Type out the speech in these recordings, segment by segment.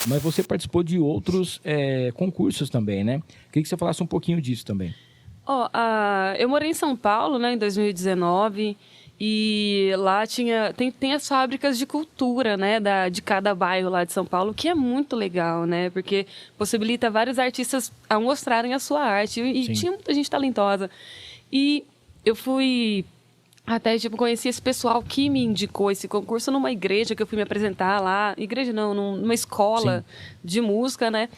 Mas você participou de outros concursos também, né? Queria que você falasse um pouquinho disso também. Eu morei em São Paulo, né, em 2019, e lá tem as fábricas de cultura, né, de cada bairro lá de São Paulo, que é muito legal, né, porque possibilita vários artistas a mostrarem a sua arte, e tinha muita gente talentosa. E eu fui até, conheci esse pessoal que me indicou esse concurso numa igreja que eu fui me apresentar lá, igreja não, numa escola de música, né.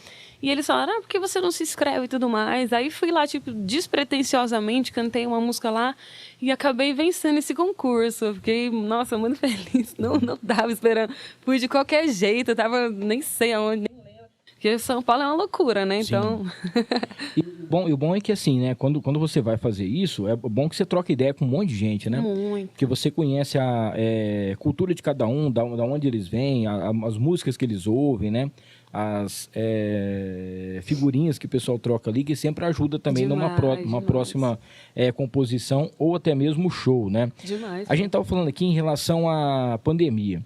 E eles falaram, por que você não se inscreve e tudo mais? Aí fui lá, despretensiosamente, cantei uma música lá e acabei vencendo esse concurso. Eu fiquei, nossa, muito feliz. Não tava esperando. Fui de qualquer jeito, eu tava, nem sei aonde, nem lembro. Porque São Paulo é uma loucura, né? Então... E o bom é que, assim, né? Quando você vai fazer isso, é bom que você troca ideia com um monte de gente, né? Muito. Porque você conhece a cultura de cada um, da onde eles vêm, as músicas que eles ouvem, né? As figurinhas que o pessoal troca ali, que sempre ajuda também numa próxima composição ou até mesmo show, né? Demais. A gente estava falando aqui em relação à pandemia.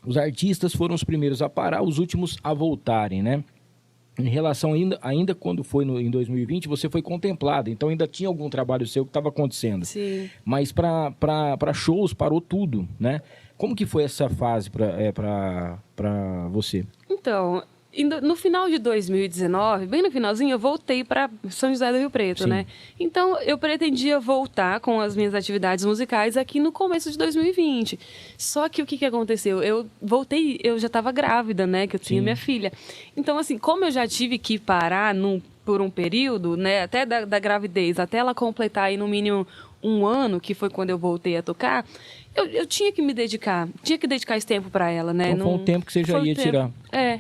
Os artistas foram os primeiros a parar, os últimos a voltarem, né? Em relação ainda quando foi em 2020, você foi contemplado, então ainda tinha algum trabalho seu que estava acontecendo. Sim. Mas para shows parou tudo, né? Como que foi essa fase para você? Então, no final de 2019, bem no finalzinho, eu voltei para São José do Rio Preto, né? Então, eu pretendia voltar com as minhas atividades musicais aqui no começo de 2020. Só que o que aconteceu? Eu voltei, eu já estava grávida, né? Que eu tinha minha filha. Então, assim, como eu já tive que parar por um período, né? Até da gravidez, até ela completar aí no mínimo 1 ano, que foi quando eu voltei a tocar, eu tinha que me dedicar, esse tempo para ela, né? Então foi um tempo que você já ia tirar.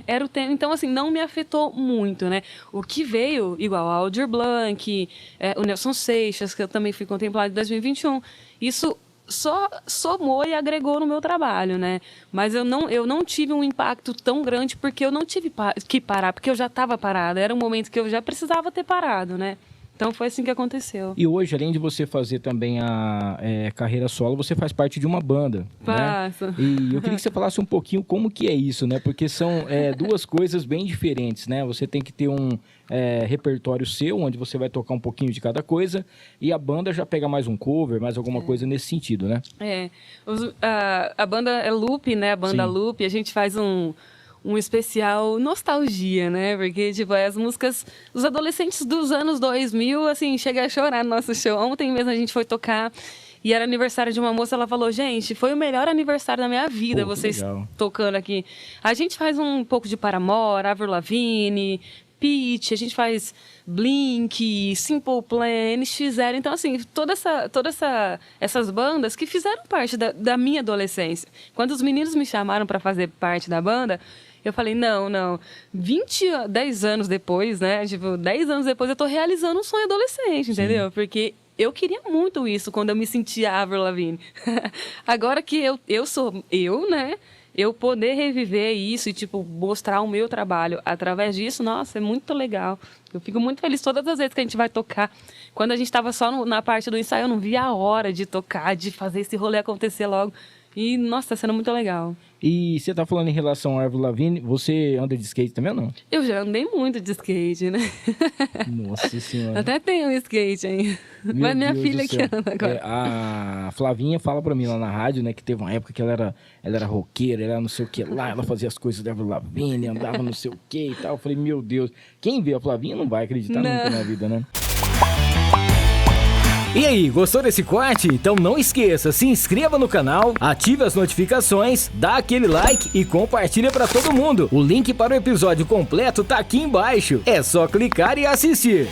Era o tempo. Então, assim, não me afetou muito, né? O que veio, igual a Aldir Blanc, o Nelson Seixas, que eu também fui contemplado em 2021, isso só somou e agregou no meu trabalho, né? Mas eu não tive um impacto tão grande porque eu não tive que parar, porque eu já estava parada. Era um momento que eu já precisava ter parado, né? Então foi assim que aconteceu. E hoje, além de você fazer também a carreira solo, você faz parte de uma banda, Faço. né? E eu queria que você falasse um pouquinho como que é isso, né? Porque são duas coisas bem diferentes, né? Você tem que ter um repertório seu, onde você vai tocar um pouquinho de cada coisa, e a banda já pega mais um cover, mais alguma coisa nesse sentido, né? A banda é Loop, né? A banda Loop, a gente faz um especial nostalgia, né? Porque, as músicas... Os adolescentes dos anos 2000, assim, chega a chorar no nosso show. Ontem mesmo a gente foi tocar e era aniversário de uma moça, ela falou, gente, foi o melhor aniversário da minha vida, vocês tocando aqui. A gente faz um pouco de Paramore, Avril Lavigne, Pitty, a gente faz Blink, Simple Plan, NX0. Então, assim, todas essas bandas que fizeram parte da minha adolescência. Quando os meninos me chamaram para fazer parte da banda, eu falei, não, 10 anos depois, né? 10 anos depois eu tô realizando um sonho adolescente, entendeu? Porque eu queria muito isso quando eu me sentia Avril Lavigne. Agora que eu sou eu, né? Eu poder reviver isso e, mostrar o meu trabalho através disso, nossa, é muito legal. Eu fico muito feliz todas as vezes que a gente vai tocar. Quando a gente estava só na parte do ensaio, eu não via a hora de tocar, de fazer esse rolê acontecer logo. E, nossa, tá sendo muito legal. E você tá falando em relação a Avril Lavigne, você anda de skate também ou não? Eu já andei muito de skate, né? Nossa Senhora. Até tenho um skate aí. Mas minha filha que anda agora. A Flavinha fala pra mim lá na rádio, né, que teve uma época que ela era roqueira, ela não sei o que lá, ela fazia as coisas da Avril Lavigne, andava não sei o que e tal. Eu falei, meu Deus, quem vê a Flavinha não vai acreditar nunca na vida, né? E aí, gostou desse corte? Então não esqueça, se inscreva no canal, ative as notificações, dá aquele like e compartilha pra todo mundo. O link para o episódio completo tá aqui embaixo. É só clicar e assistir.